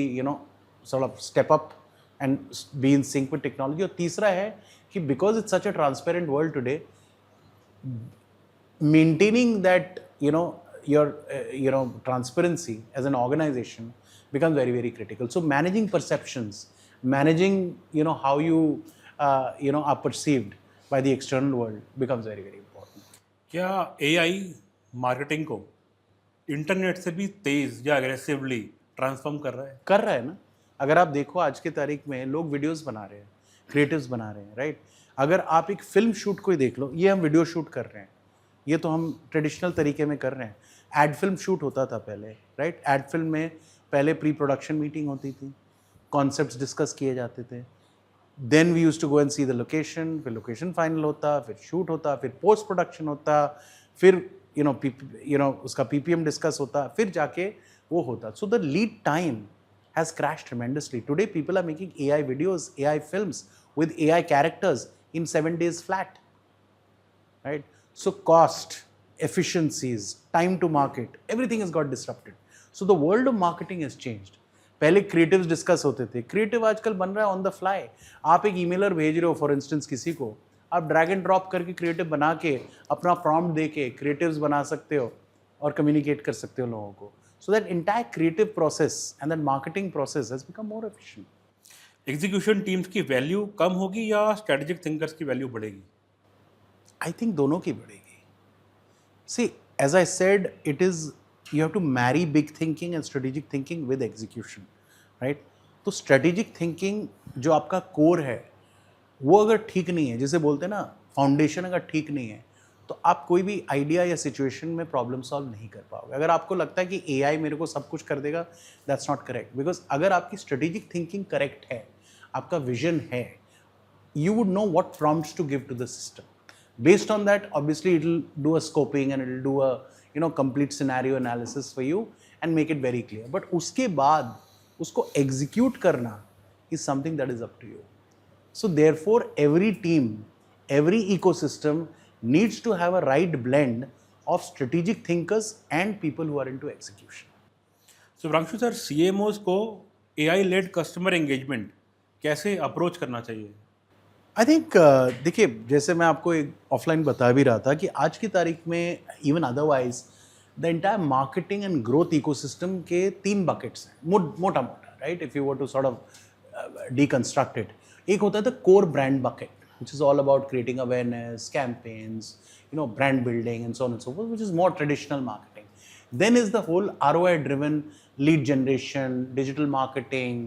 sort of step up and be in sync with technology. और तीसरा है कि because it's such a transparent world today, maintaining that your transparency as an organization becomes very very critical. So managing perceptions, managing how you are perceived by the external world becomes very very important. क्या AI marketing को internet से भी तेज या aggressively transform कर रहा है? ना. अगर आप देखो आज की तारीख में लोग वीडियोस बना रहे हैं, क्रिएटिव्स बना रहे हैं, राइट? अगर आप एक फिल्म शूट को ही देख लो, ये हम वीडियो शूट कर रहे हैं, ये तो हम ट्रेडिशनल तरीके में कर रहे हैं. एड फिल्म शूट होता था पहले, राइट? एड फिल्म में पहले प्री प्रोडक्शन मीटिंग होती थी, कॉन्सेप्ट्स डिस्कस किए जाते थे, then we use to go and see the location, फिर लोकेशन फाइनल होता, फिर शूट होता, फिर पोस्ट प्रोडक्शन होता, फिर उसका PPM डिस्कस होता, फिर जाके वो होता. So the lead time has crashed tremendously. Today people are making AI videos, AI films with AI characters in 7 days flat, right? So cost, efficiencies, time to market, everything has got disrupted. So the world of marketing has changed. पहले creatives discuss होते थे, creative आजकल बन रहा है on the fly. आप एक ईमेलर भेज रहे हो फॉर इंस्टेंस किसी को, आप ड्रैग एंड ड्रॉप करके क्रिएटिव बना के अपना प्रॉम्प्ट दे के क्रिएटिव्स बना सकते हो और कम्युनिकेट कर सकते हो लोगों को. So that entire creative process and that marketing process has become more efficient. Execution teams की वैल्यू कम होगी या स्ट्रेटेजिक थिंकर्स की वैल्यू बढ़ेगी? I think दोनों की बढ़ेगी. See, as I said, you have to marry big thinking and strategic thinking with execution, right? तो strategic thinking जो आपका core है, वो अगर ठीक नहीं है, जिसे बोलते हैं ना फाउंडेशन अगर ठीक नहीं है, तो आप कोई भी आइडिया या सिचुएशन में प्रॉब्लम सॉल्व नहीं कर पाओगे. अगर आपको लगता है कि AI मेरे को सब कुछ कर देगा, दैट्स नॉट करेक्ट. बिकॉज अगर आपकी स्ट्रेटेजिक थिंकिंग करेक्ट है, आपका विजन है, you would know what prompts to give to the system. Based on that, obviously it will do a scoping and it will do a complete scenario analysis for you and make it very clear. But उसके बाद उसको execute करना is something that is up to you. So therefore every team, every ecosystem needs to have a right blend of strategic thinkers and people who are into execution. Shubhranshu sir, CMOs को AI lead customer engagement कैसे approach करना चाहिए? I think देखिए, जैसे मैं आपको एक offline बता भी रहा था कि आज की तारीख में even otherwise the entire marketing and growth ecosystem के 3 बकेट्स हैं, मोटा मोटा, right? If you were to sort of deconstruct it, एक होता है the core brand bucket, which is all about creating awareness, campaigns, brand building and so on and so forth, which is more traditional marketing. Then is the whole ROI driven lead generation, digital marketing,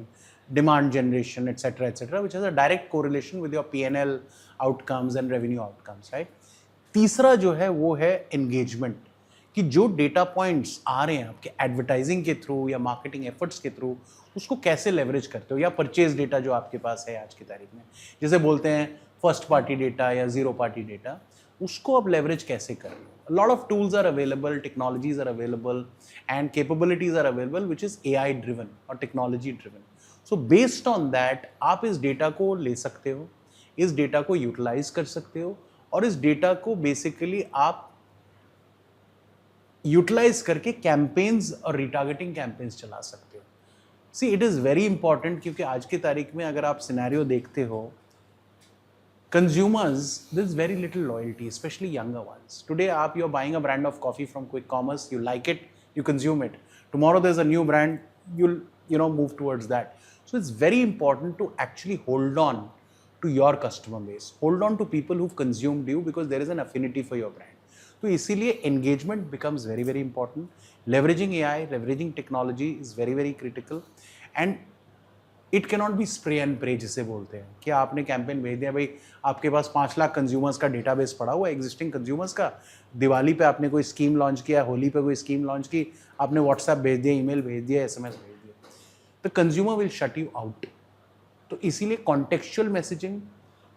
demand generation, etc., which has a direct correlation with your P&L outcomes and revenue outcomes, right? तीसरा जो है वो है engagement, कि जो data points आ रहे हैं आपके एडवर्टाइजिंग के थ्रू या मार्केटिंग एफर्ट्स के थ्रू, उसको कैसे लेवरेज करते हो, या परचेज डेटा जो आपके पास है आज की तारीख में, जैसे बोलते हैं फर्स्ट पार्टी डेटा या जीरो पार्टी डेटा, उसको आप लेवरेज कैसे कर रहे हो? Lot of tools are available, technologies are available and capabilities are available which is AI driven और technology driven. So based on that आप इस डेटा को ले सकते हो, इस डेटा को यूटिलाइज कर सकते हो, और इस डेटा को बेसिकली आप यूटिलाइज करके कैंपेन्स और रिटारगेटिंग कैंपेन्स चला सकते हो. सी, इट इज़ वेरी इंपॉर्टेंट, क्योंकि आज की तारीख में अगर आप सिनेरियो देखते हो, consumers, there's very little loyalty, especially younger ones. Today, you're buying a brand of coffee from quick commerce, you like it, you consume it. Tomorrow, there's a new brand, you'll move towards that. So it's very important to actually hold on to your customer base, hold on to people who've consumed you, because there is an affinity for your brand. So इसीलिए engagement becomes very, very important. Leveraging AI, leveraging technology is very, very critical. And it cannot be spray and pray, जिसे बोलते हैं कि आपने campaign भेज दिया, भाई आपके पास 5 लाख कंज्यूमर्स का डेटाबेस पड़ा हुआ है, एग्जिस्टिंग कंज्यूमर्स का, दिवाली पे आपने कोई स्कीम लॉन्च किया, होली पे कोई स्कीम लॉन्च की, आपने व्हाट्सएप भेज दिया, ईमेल भेज दिया, SMS भेज दिया, the consumer will shut you out. तो इसीलिए कॉन्टेक्चुअल मैसेजिंग,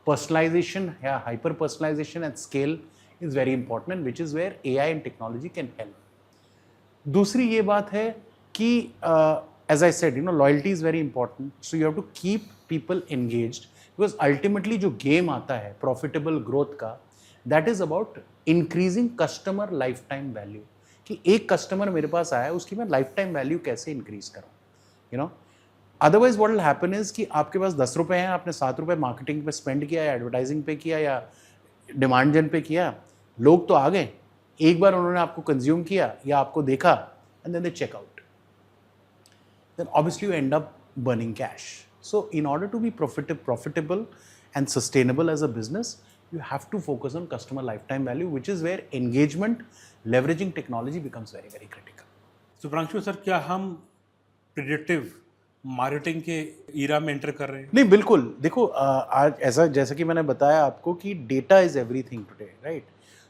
पर्सनलाइजेशन या hyper personalisation at scale is very important, and which is where AI and technology can help. दूसरी ये बात है कि as I said, loyalty is very important. So you have to keep people engaged, because ultimately जो game आता है profitable growth का, that is about increasing customer lifetime value. कि एक customer मेरे पास आया है, उसकी मैं lifetime value कैसे increase करूँ, Otherwise what will happen is कि आपके पास 10 रुपए हैं, आपने 7 रुपए marketing पे spend किया या advertising पे किया या demand gen पे किया, लोग तो आ गए, एक बार उन्होंने आपको consume किया या आपको देखा, and then they check out. Then obviously you end up burning cash. So in order to be profitable and sustainable as a business, you have to focus on customer lifetime value, which is where engagement, leveraging technology becomes very, very critical. Shubhranshu sir, क्या हम predictive marketing के ईरा में enter कर रहे हैं? नहीं, बिल्कुल. देखो, आज ऐसा, जैसा कि मैंने बताया आपको कि data is everything today, right?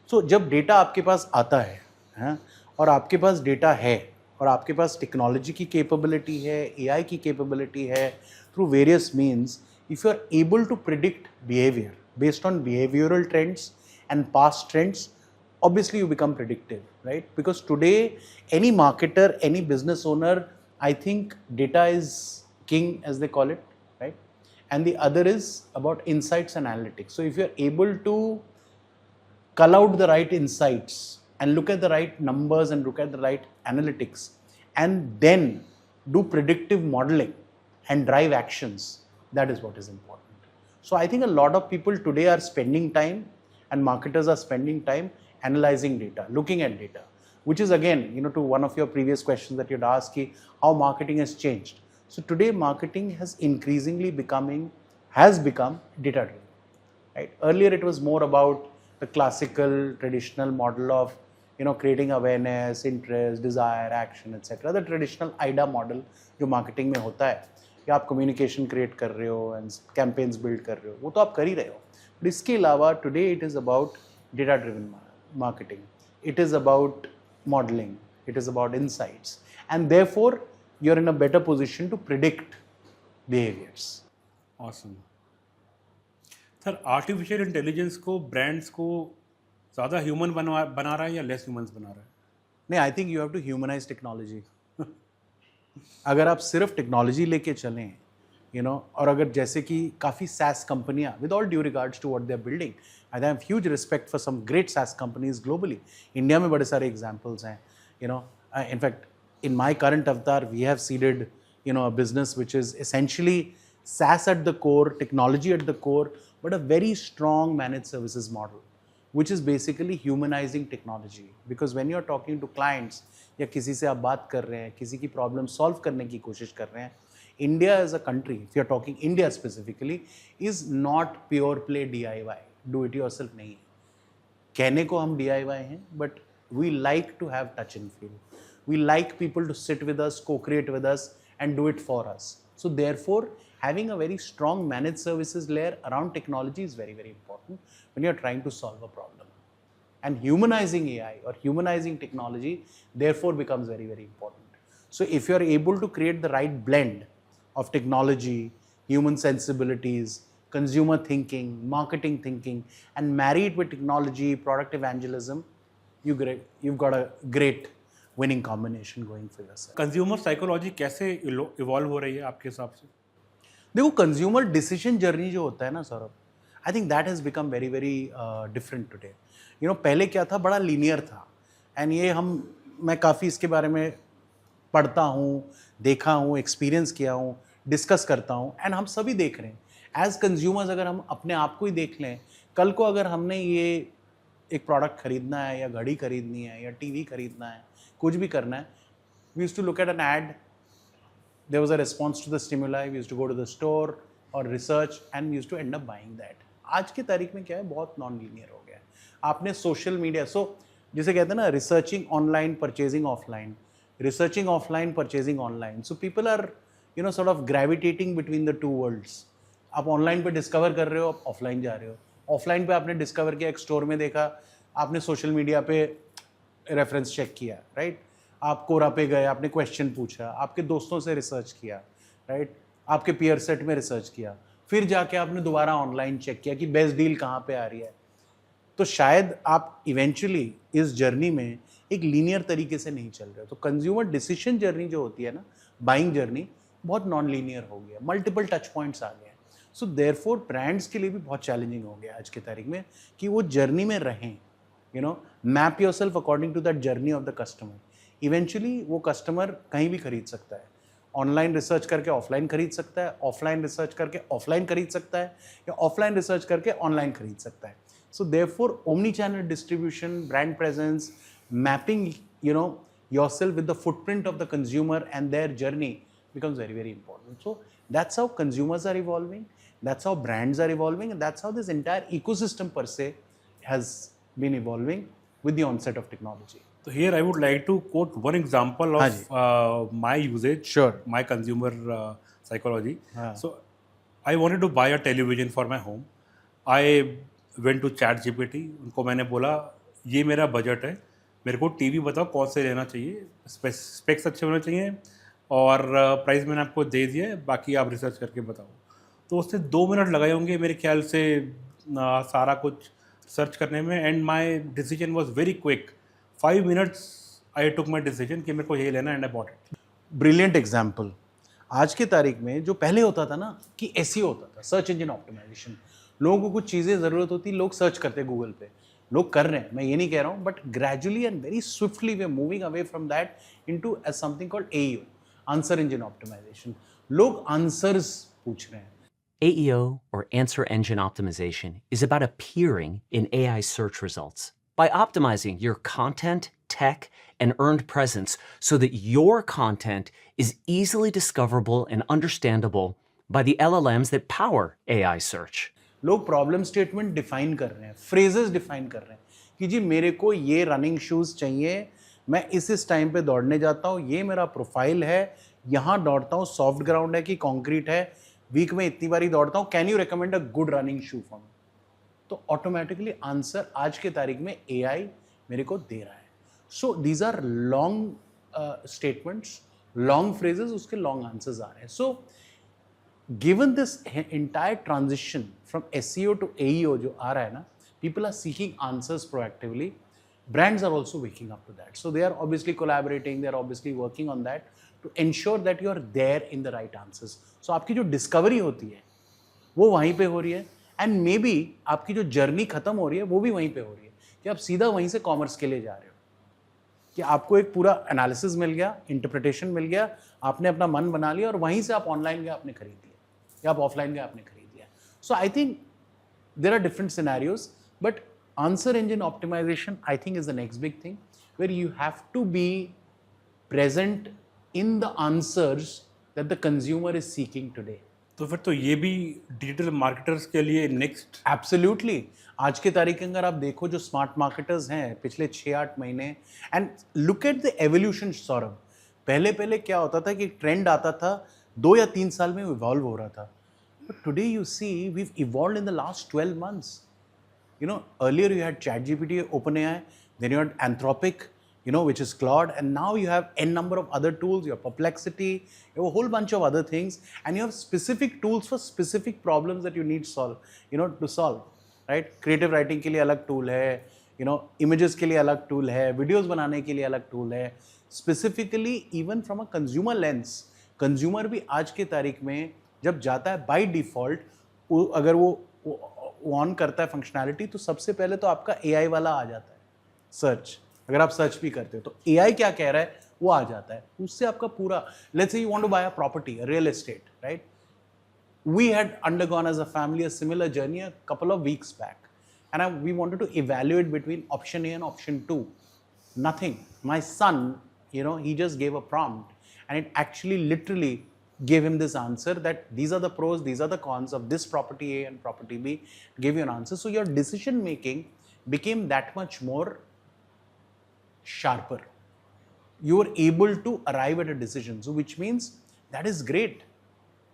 So जब डेटा आपके पास आता है, और आपके पास डेटा है, और आपके पास टेक्नोलॉजी की कैपेबिलिटी है, AI की कैपेबिलिटी है, through various means, if you are able to predict behaviour based on behavioural trends and past trends, obviously you become predictive, right? Because today any marketer, any business owner, I think data is king, as they call it, right? And the other is about insights and analytics. So if you're able to cull out the right insights and look at the right numbers and look at the right analytics, and then do predictive modeling and drive actions, that is what is important. So I think a lot of people today are spending time, and marketers are spending time analyzing data, looking at data, which is again, to one of your previous questions that you'd asked, how marketing has changed. So today marketing has increasingly become data driven, right? Earlier it was more about the classical traditional model of creating awareness, interest, desire, action, etc. The traditional IDA model जो marketing में होता है, कि आप communication create कर रहे हो and campaigns build कर रहे हो, वो तो आप कर ही रहे हो. But इसके अलावा today it is about data driven marketing. It is about modeling. It is about insights. And therefore, you're in a better position to predict behaviors. Awesome. Sir, artificial intelligence को ब्रांड्स को ज़्यादा human बना रहा है या less humans बना रहा है? नहीं, I think you have to humanise technology. अगर आप सिर्फ टेक्नोलॉजी लेके चलें और अगर जैसे कि काफ़ी SaaS कंपनियां, with all due regards to what they are building, I have huge respect for some great SaaS companies globally. India में बड़े सारे एग्जांपल्स हैं. In fact in my current avatar we have seeded a business which is essentially SaaS at the core, technology at the core, but a very strong managed services model, which is basically humanizing technology. Because when you're talking to clients या किसी से आप बात कर रहे हैं, किसी की प्रॉब्लम सॉल्व करने की कोशिश कर रहे हैं, India as a country, if you are talking India specifically, is not pure play DIY, do it yourself नहीं है. कहने को हम DIY हैं, but we like to have touch and feel. We like people to sit with us, co-create with us, and do it for us. So therefore, having a very strong managed services layer around technology is very, very important when you're trying to solve a problem. And humanizing AI or humanizing technology therefore becomes very, very important. So if you're able to create the right blend of technology, human sensibilities, consumer thinking, marketing thinking, and marry it with technology, product evangelism, you've got a great winning combination going for yourself. Consumer psychology कैसे evolve हो रही है आपके हिसाब से? देखो, consumer decision journey जो होता है ना Saurabh, I think that has become very very different today. पहले क्या था, बड़ा लीनियर था. एंड मैं काफ़ी इसके बारे में पढ़ता हूँ, देखा हूँ, एक्सपीरियंस किया हूँ, डिस्कस करता हूँ, एंड हम सभी देख रहे हैं एज कंज्यूमर्स. अगर हम अपने आप को ही देख लें, कल को अगर हमने ये एक प्रोडक्ट खरीदना है, या घड़ी खरीदनी है, या TV खरीदना है, कुछ भी करना है, we used to look at an ad, there was a response to the stimuli, we used to go to the store or research and we used to end up buying that. आज की तारीख में क्या है, बहुत non linear हो गया है. आपने सोशल मीडिया, जिसे कहते हैं ना, researching online, purchasing offline, researching offline, purchasing online. So people are sort of gravitating between the two worlds. आप ऑनलाइन पे डिस्कवर कर रहे हो, आप ऑफलाइन जा रहे हो. ऑफलाइन पे आपने डिस्कवर किया, एक स्टोर में देखा, आपने सोशल मीडिया पे रेफरेंस चेक किया, राइट. आप कोरा पे गए, आपने क्वेश्चन पूछा, आपके दोस्तों से रिसर्च किया, राइट, आपके पीयर सेट में रिसर्च किया, फिर जाके आपने दोबारा ऑनलाइन चेक किया कि बेस्ट डील कहाँ पे आ रही है. तो शायद आप इवेंचुअली इस जर्नी में एक लीनियर तरीके से नहीं चल रहे हो. तो कंज्यूमर डिसीजन जर्नी जो होती है ना, बाइंग जर्नी, बहुत नॉन लीनियर हो गया, मल्टीपल टच पॉइंट्स आ गए. सो देयरफॉर ब्रांड्स के लिए भी बहुत चैलेंजिंग हो गया आज की तारीख में कि वो जर्नी में रहें. Map yourself according to that journey of the customer. Eventually वो कस्टमर कहीं भी खरीद सकता है. ऑनलाइन रिसर्च करके ऑफलाइन खरीद सकता है, ऑफलाइन रिसर्च करके ऑफलाइन खरीद सकता है, या ऑफलाइन रिसर्च करके ऑनलाइन खरीद सकता है. So therefore omni channel distribution, brand presence, mapping yourself with the footprint of the consumer and their journey becomes very, very important. So that's how consumers are evolving, that's how brands are evolving, and that's how this entire ecosystem per se has been evolving with the onset of technology. So here I would like to quote one example of my usage, Sure. my consumer psychology. हाँ. So I wanted to buy a television for my home. I went to ChatGPT. उनको मैंने बोला, ये मेरा budget है, मेरे को TV बताओ कौन से लेना चाहिए, स्पेक्स अच्छे होने चाहिए, और प्राइस मैंने आपको दे दिया है, बाकी आप रिसर्च करके बताओ. तो उससे 2 मिनट लगाए होंगे मेरे ख्याल से सारा कुछ सर्च करने में, and my decision was very quick. 5 minutes I took my decision कि मेरे को यही लेना, and I bought it. Brilliant example. आज की तारीख में जो पहले होता था ना कि SEO होता था, सर्च इंजन ऑप्टिमाइजेशन, लोगों को कुछ चीज़ें ज़रूरत होती, लोग सर्च करते गूगल पे, लोग कर रहे हैं, मैं ये नहीं कह रहा हूँ, but gradually and very swiftly we are moving away from that into as something called AEO, answer engine optimisation. लोग आंसर्स पूछ रहे हैं. AEO, or Answer Engine Optimization, is about appearing in AI search results. By optimizing your content, tech, and earned presence so that your content is easily discoverable and understandable by the LLMs that power AI search. लोग problem statement define कर रहे हैं, phrases define कर रहे हैं कि जी मेरे को ये रनिंग शूज़ चाहिए, मैं इस टाइम पे दौड़ने जाता हूँ, ये मेरा प्रोफाइल है, यहाँ दौड़ता हूँ, सॉफ्ट ग्राउंड है कि कॉन्क्रीट है, वीक में इतनी बारी दौड़ता हूँ, can you recommend a good running shoe for me. तो ऑटोमेटिकली आंसर आज के तारीख में AI मेरे को दे रहा है. So these are long statements, long phrases, उसके लॉन्ग आंसर्स आ रहे हैं. So given this entire transition from SEO to AEO जो आ रहा है ना, people are seeking answers proactively. Brands are also waking up to that. So they are obviously collaborating, they are obviously working on that to ensure that you are there in the right answers. So आपकी जो discovery होती है वो वहीं पे हो रही है, एंड मे बी आपकी जो जर्नी खत्म हो रही है वो भी वहीं पे हो रही है कि आप सीधा वहीं से कॉमर्स के लिए जा रहे हो, कि आपको एक पूरा एनालिसिस मिल गया, इंटरप्रिटेशन मिल गया, आपने अपना मन बना लिया और वहीं से आप ऑनलाइन गए आपने खरीद लिया या आप ऑफलाइन गए आपने खरीद लिया. So I think there are different scenarios, but answer engine optimization I think is the next big thing, where you have to be present in the answers that the consumer is seeking today. तो फिर तो ये भी digital marketers के लिए next. Absolutely. आज के तारीख के अंदर आप देखो जो स्मार्ट मार्केटर्स हैं पिछले 6-8 महीने, and look at the evolution. Saurabh, पहले क्या होता था कि ट्रेंड आता था 2 या 3 साल में इवॉल्व हो रहा था. But today you see we've evolved in the last 12 months. You know, earlier you had ChatGPT, OpenAI, then you had Anthropic, you know, which is Claude, and now you have n number of other tools. You have Perplexity, you have a whole bunch of other things, and you have specific tools for specific problems that you need to solve, right? Creative writing के लिए अलग tool है, you know, images के लिए अलग tool है, videos बनाने के लिए अलग tool है. Specifically, even from a consumer lens, consumer भी आज के तारीख में जब जाता है बाय डिफॉल्ट, अगर वो ऑन करता है फंक्शनैलिटी, तो सबसे पहले तो आपका एआई वाला आ जाता है सर्च. अगर आप सर्च भी करते हो तो एआई क्या कह रहा है वो आ जाता है, उससे आपका पूरा, let's say you want to buy a property, a real estate, right? We had undergone as a family a similar journey a couple of weeks back, and we wanted to evaluate between option A and option 2. Nothing. My son, you know, he just gave a prompt, and it actually literally gave him this answer that these are the pros, these are the cons of this property A and property B, gave you an answer. So your decision making became that much more sharper. You were able to arrive at a decision, so which means that is great,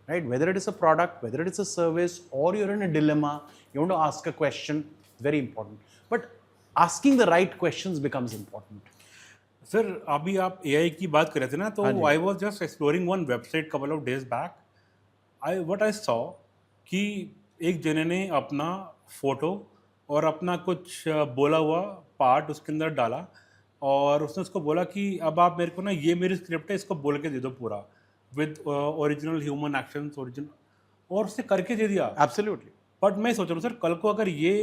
right? Whether it is a product, whether it is a service, or you're in a dilemma, you want to ask a question, very important. But asking the right questions becomes important. Sir अभी आप AI की बात कर रहे थे ना, तो I was just exploring one website couple of days back. I saw कि एक जने ने अपना फोटो और अपना कुछ बोला हुआ पार्ट उसके अंदर डाला, और उसने उसको बोला कि अब आप मेरे को ना, ये मेरी स्क्रिप्ट है, इसको बोल के दे दो पूरा with original human actions original, और उसने करके दे दिया. Absolutely. बट मैं सोच रहा हूँ सर, कल को अगर ये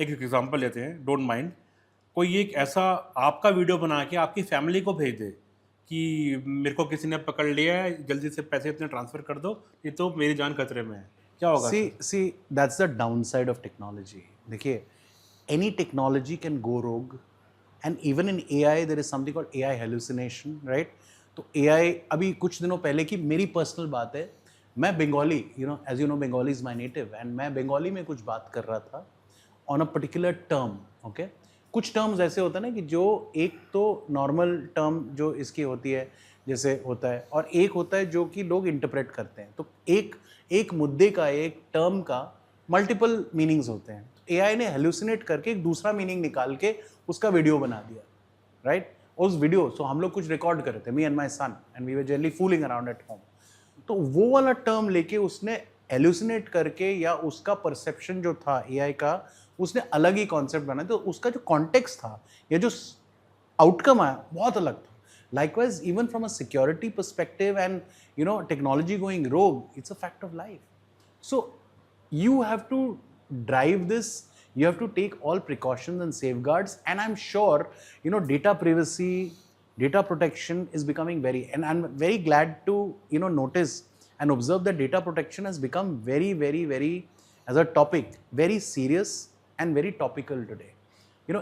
एक एग्जांपल लेते हैं, डोंट माइंड, कोई एक ऐसा आपका वीडियो बना के आपकी फैमिली को भेज दे कि मेरे को किसी ने पकड़ लिया है, जल्दी से पैसे इतने ट्रांसफ़र कर दो, ये तो मेरी जान खतरे में है, क्या होगा? See, that's the downside of technology. देखिए, any technology can go rogue, and even in AI there is something called AI hallucination, right? तो AI, अभी कुछ दिनों पहले की मेरी पर्सनल बात है, मैं Bengali, as you know, Bengali is my native, and मैं बंगाली में कुछ बात कर रहा था on a particular term, okay? कुछ टर्म्स ऐसे होता है ना कि जो एक तो नॉर्मल टर्म जो इसकी होती है जैसे होता है, और एक होता है जो कि लोग इंटरप्रेट करते हैं. तो एक मुद्दे का, एक टर्म का मल्टीपल मीनिंग्स होते हैं. एआई ने हेलुसिनेट करके एक दूसरा मीनिंग निकाल के उसका वीडियो बना दिया, राइट? उस वीडियो, सो हम लोग कुछ रिकॉर्ड कर रहे थे, me and my son, and we were generally fooling around at home. तो वो वाला टर्म लेके उसने हेलुसिनेट करके, या उसका परसेप्शन जो था एआई का, उसने अलग ही कॉन्सेप्ट बनाया. तो उसका जो कॉन्टेक्स्ट था या जो आउटकम आया बहुत अलग था. Likewise, even from a security perspective and technology going rogue, it's a fact of life. So you have to drive this. You have to take all precautions and safeguards. And I'm sure data privacy, data protection is becoming and I'm very glad to notice and observe that data protection has become very, very, very, as a topic, very serious and very topical today.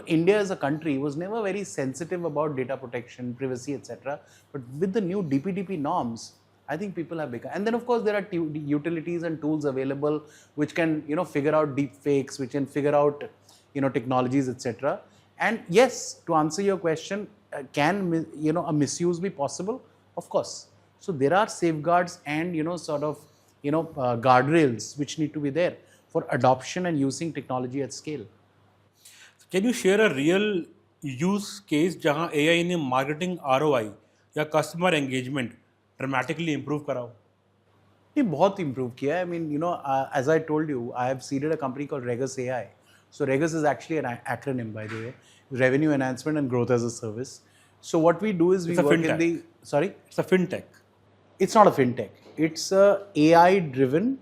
India as a country was never very sensitive about data protection, privacy, etc. But with the new DPDP norms, I think people have become. And then of course there are utilities and tools available which can figure out deep fakes, which can figure out technologies, etc. And yes, to answer your question, can a misuse be possible? Of course. So there are safeguards and guardrails which need to be there for adoption and using technology at scale. Can you share a real use case जहां AI ने marketing ROI या customer engagement dramatically improve करा हो? ये बहुत improve किया है. I mean as I told you, I have seeded a company called Regus AI. So Regus is actually an acronym, by the way, Revenue Enhancement and Growth as a Service. So what we do is we work in the Sorry? It's a fintech. It's not a fintech. It's a AI-driven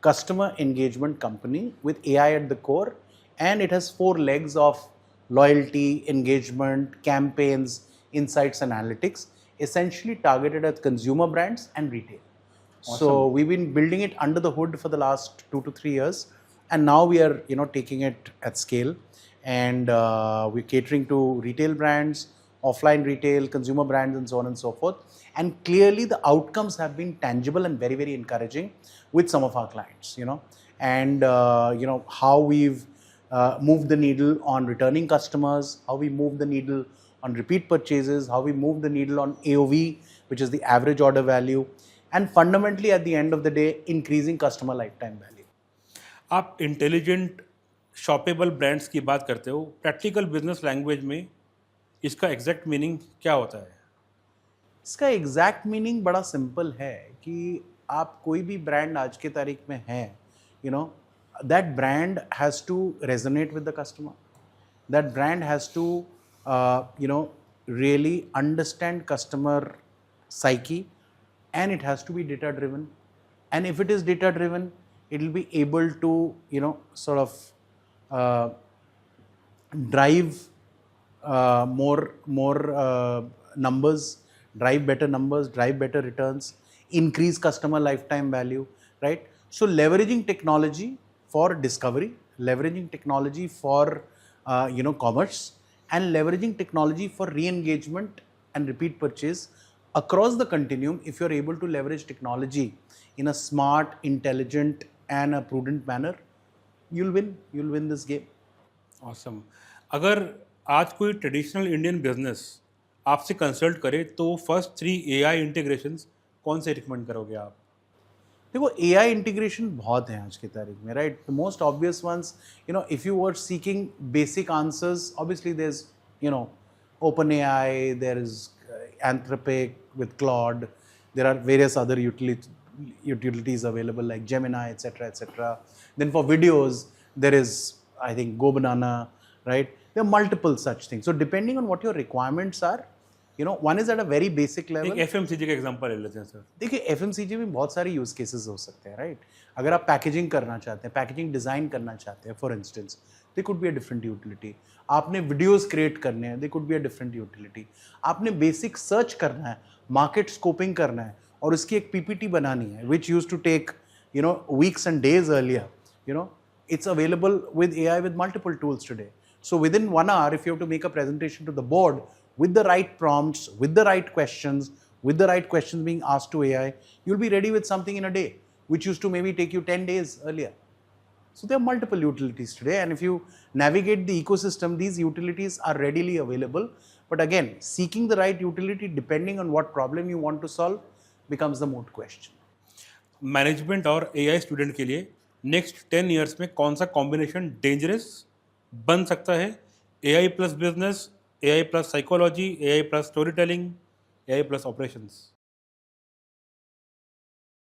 customer engagement company with AI at the core, and it has 4 legs of loyalty, engagement, campaigns, insights, and analytics, essentially targeted at consumer brands and retail. So we've been building it under the hood for the last 2 to 3 years, and now we are taking it at scale, and we're catering to retail brands, offline retail, consumer brands, and so on and so forth. And clearly the outcomes have been tangible and very, very encouraging with some of our clients, and how we've moved the needle on returning customers, how we moved the needle on repeat purchases, how we moved the needle on AOV, which is the average order value, and fundamentally at the end of the day, increasing customer lifetime value. आप intelligent shoppable brands की बात करते हो, practical business language में इसका exact meaning क्या होता है? इसका एग्जैक्ट मीनिंग बड़ा सिंपल है कि आप कोई भी ब्रांड आज के तारीख में है, that brand has to resonate with the customer, that brand has to really understand customer psyche, and it has to be data driven. And if it is data driven, it will be able to sort of drive more numbers, drive better numbers, drive better returns, increase customer lifetime value, right? So leveraging technology for discovery, leveraging technology for commerce, and leveraging technology for re-engagement and repeat purchase across the continuum. If you're able to leverage technology in a smart, intelligent, and a prudent manner, you'll win this game. Awesome. अगर आज कोई traditional Indian business आपसे consult करे तो first 3 AI integrations कौन से recommend करोगे आप? देखो, AI इंटीग्रेशन बहुत हैं आज की तारीख में, right? The most obvious ones, if you were seeking basic answers, obviously there is OpenAI, there is Anthropic with Claude, there are various other utilities available like Gemini, etc. Then for videos, there is, I think, GoBanana, right? There are multiple such things. So depending on what your requirements are, one is at a very basic level. एक FMCG का example ले लेते हैं sir. देखिए, FMCG में बहुत सारे use cases हो सकते हैं, राइट? अगर आप पैकेजिंग करना चाहते हैं, पैकेजिंग डिजाइन करना चाहते हैं, for instance, they could be a different utility. आपने वीडियोस क्रिएट करने हैं, they could be a different utility. आपने बेसिक सर्च करना है, मार्केट स्कोपिंग करना है, और उसकी एक PPT बनानी है, which used to take weeks and days earlier. It's available with AI with multiple tools today. So within 1 hour, if you have to make a presentation to the board with the right prompts, with the right questions being asked to AI, you'll be ready with something in a day, which used to maybe take you 10 days earlier. So there are multiple utilities today, and if you navigate the ecosystem, these utilities are readily available. But again, seeking the right utility depending on what problem you want to solve becomes the moot question. Management और AI student के लिए next 10 years में कौन सा combination dangerous बन सकता है? AI plus business, AI plus psychology, AI plus story telling, AI plus operations.